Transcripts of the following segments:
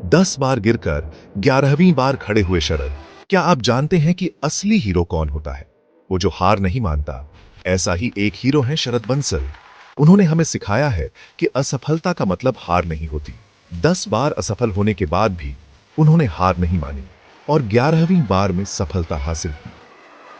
10 बार गिरकर 11वीं बार खड़े हुए शरद। क्या आप जानते हैं कि असली हीरो कौन होता है? वो जो हार नहीं मानता। ऐसा ही एक हीरो है शरद बंसल। उन्होंने हमें सिखाया है कि असफलता का मतलब हार नहीं होती। 10 बार असफल होने के बाद भी उन्होंने हार नहीं मानी और 11वीं बार में सफलता हासिल की।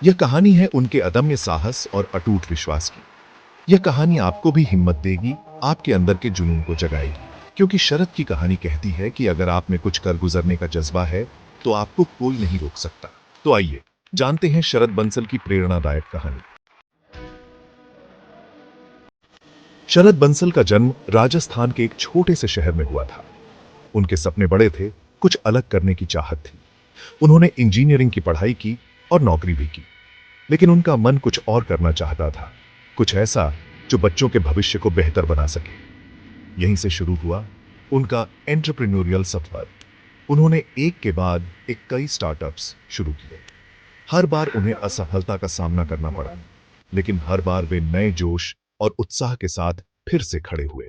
यह कहानी है उनके अदम्य साहस और अटूट विश्वास की। यह कहानी आपको भी हिम्मत देगी, आपके अंदर के जुनून को जगाएगी। क्योंकि शरद की कहानी कहती है कि अगर आप में कुछ कर गुजरने का जज्बा है तो आपको कोई नहीं रोक सकता। तो आइए जानते हैं शरद बंसल की प्रेरणादायक कहानी। शरद बंसल का जन्म राजस्थान के एक छोटे से शहर में हुआ था। उनके सपने बड़े थे, कुछ अलग करने की चाहत थी। उन्होंने इंजीनियरिंग की पढ़ाई की और नौकरी भी की, लेकिन उनका मन कुछ और करना चाहता था, कुछ ऐसा जो बच्चों के भविष्य को बेहतर बना सके। यहीं से शुरू हुआ उनका एंटरप्रेन्योरियल सफर। उन्होंने एक के बाद एक कई स्टार्टअप्स शुरू किए। हर बार उन्हें असफलता का सामना करना पड़ा, लेकिन हर बार वे नए जोश और उत्साह के साथ फिर से खड़े हुए।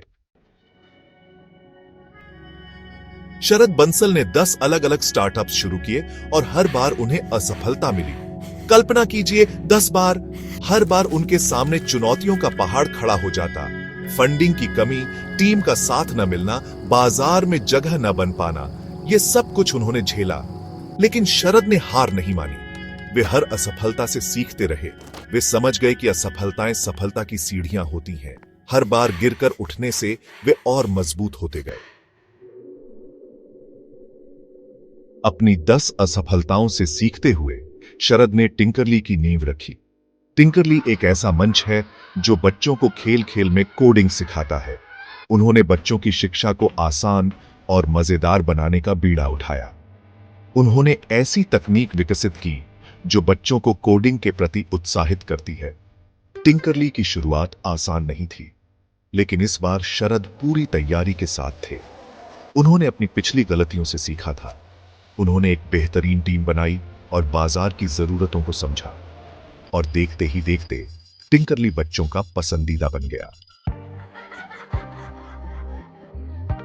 शरद बंसल ने 10 अलग अलग स्टार्टअप्स शुरू किए और हर बार उन्हें असफलता मिली। कल्पना कीजिए, 10 बार। हर बार उनके सामने चुनौतियों का पहाड़ खड़ा हो जाता। फंडिंग की कमी, टीम का साथ न मिलना, बाजार में जगह न बन पाना, यह सब कुछ उन्होंने झेला। लेकिन शरद ने हार नहीं मानी। वे हर असफलता से सीखते रहे। वे समझ गए कि असफलताएं सफलता की सीढ़ियां होती हैं। हर बार गिरकर उठने से वे और मजबूत होते गए। अपनी 10 असफलताओं से सीखते हुए शरद ने टिंकरली की नींव रखी। टिंकरली एक ऐसा मंच है जो बच्चों को खेल खेल में कोडिंग सिखाता है। उन्होंने बच्चों की शिक्षा को आसान और मजेदार बनाने का बीड़ा उठाया। उन्होंने ऐसी तकनीक विकसित की जो बच्चों को कोडिंग के प्रति उत्साहित करती है। टिंकरली की शुरुआत आसान नहीं थी, लेकिन इस बार शरद पूरी तैयारी के साथ थे। उन्होंने अपनी पिछली गलतियों से सीखा था। उन्होंने एक बेहतरीन टीम बनाई और बाजार की जरूरतों को समझा। और देखते ही देखते टिंकरली बच्चों का पसंदीदा बन गया।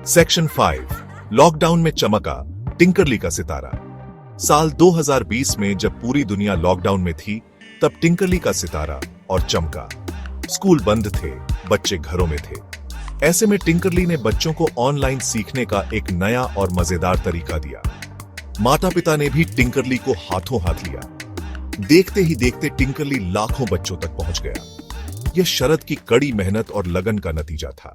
सेक्शन 5, लॉकडाउन में चमका टिंकरली का सितारा। साल 2020 में जब पूरी दुनिया लॉकडाउन में थी, तब टिंकरली का सितारा और चमका। स्कूल बंद थे, बच्चे घरों में थे। ऐसे में टिंकरली ने बच्चों को ऑनलाइन सीखने का एक नया और मजेदार तरीका दिया। माता पिता ने भी टिंकरली को हाथों हाथ लिया। देखते ही देखते टिंकरली लाखों बच्चों तक पहुंच गया। यह शरद की कड़ी मेहनत और लगन का नतीजा था।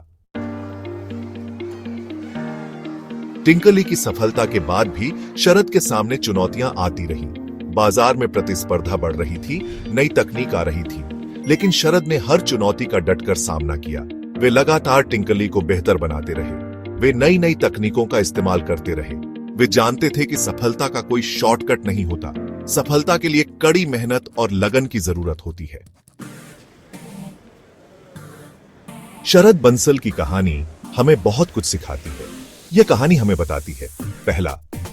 टिंकरली की सफलता के बाद भी शरद के सामने चुनौतियां आती रहीं। बाजार में प्रतिस्पर्धा बढ़ रही थी, नई तकनीक आ रही थी, लेकिन शरद ने हर चुनौती का डटकर सामना किया। वे लगातार टिंकरली को बेहतर बनाते रहे। वे नई नई तकनीकों का इस्तेमाल करते रहे। वे जानते थे कि सफलता का कोई शॉर्टकट नहीं होता। सफलता के लिए कड़ी मेहनत और लगन की जरूरत होती है। शरद बंसल की कहानी हमें बहुत कुछ सिखाती है। यह कहानी हमें बताती है, पहला,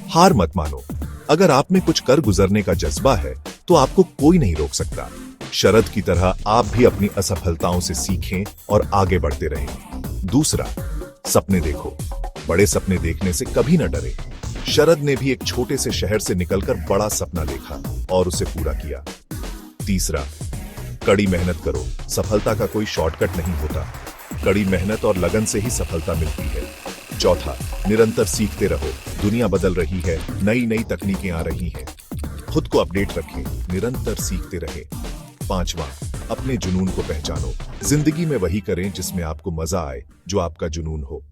हार मत मानो। अगर आप में कुछ कर गुजरने का जज्बा है तो आपको कोई नहीं रोक सकता। शरद की तरह आप भी अपनी असफलताओं से सीखें और आगे बढ़ते रहें। दूसरा, सपने देखो। बड़े सपने देखने से कभी न डरे। शरद ने भी एक छोटे से शहर से निकलकर बड़ा सपना देखा और उसे पूरा किया। तीसरा, कड़ी मेहनत करो। सफलता का कोई शॉर्टकट नहीं होता। कड़ी मेहनत और लगन से ही सफलता मिलती है। चौथा, निरंतर सीखते रहो। दुनिया बदल रही है, नई नई तकनीकें आ रही हैं। खुद को अपडेट रखें, निरंतर सीखते रहे। पांचवा, अपने जुनून को पहचानो। जिंदगी में वही करें जिसमें आपको मजा आए, जो आपका जुनून हो।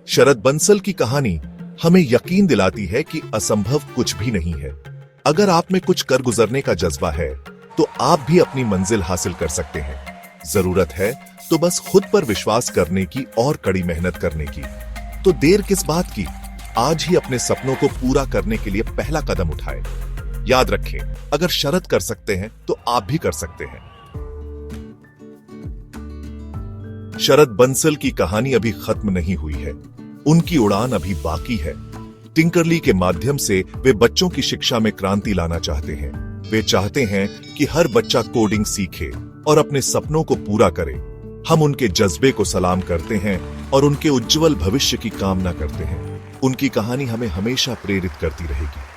शरद बंसल की कहानी हमें यकीन दिलाती है कि असंभव कुछ भी नहीं है। अगर आप में कुछ कर गुजरने का जज्बा है तो आप भी अपनी मंजिल हासिल कर सकते हैं। जरूरत है तो बस खुद पर विश्वास करने की और कड़ी मेहनत करने की। तो देर किस बात की? आज ही अपने सपनों को पूरा करने के लिए पहला कदम उठाएं। याद रखें, अगर शरद कर सकते हैं तो आप भी कर सकते हैं। शरद बंसल की कहानी अभी खत्म नहीं हुई है। उनकी उड़ान अभी बाकी है। टिंकरली के माध्यम से वे बच्चों की शिक्षा में क्रांति लाना चाहते हैं। वे चाहते हैं कि हर बच्चा कोडिंग सीखे और अपने सपनों को पूरा करे। हम उनके जज्बे को सलाम करते हैं और उनके उज्जवल भविष्य की कामना करते हैं। उनकी कहानी हमें हमेशा प्रेरित करती रहेगी।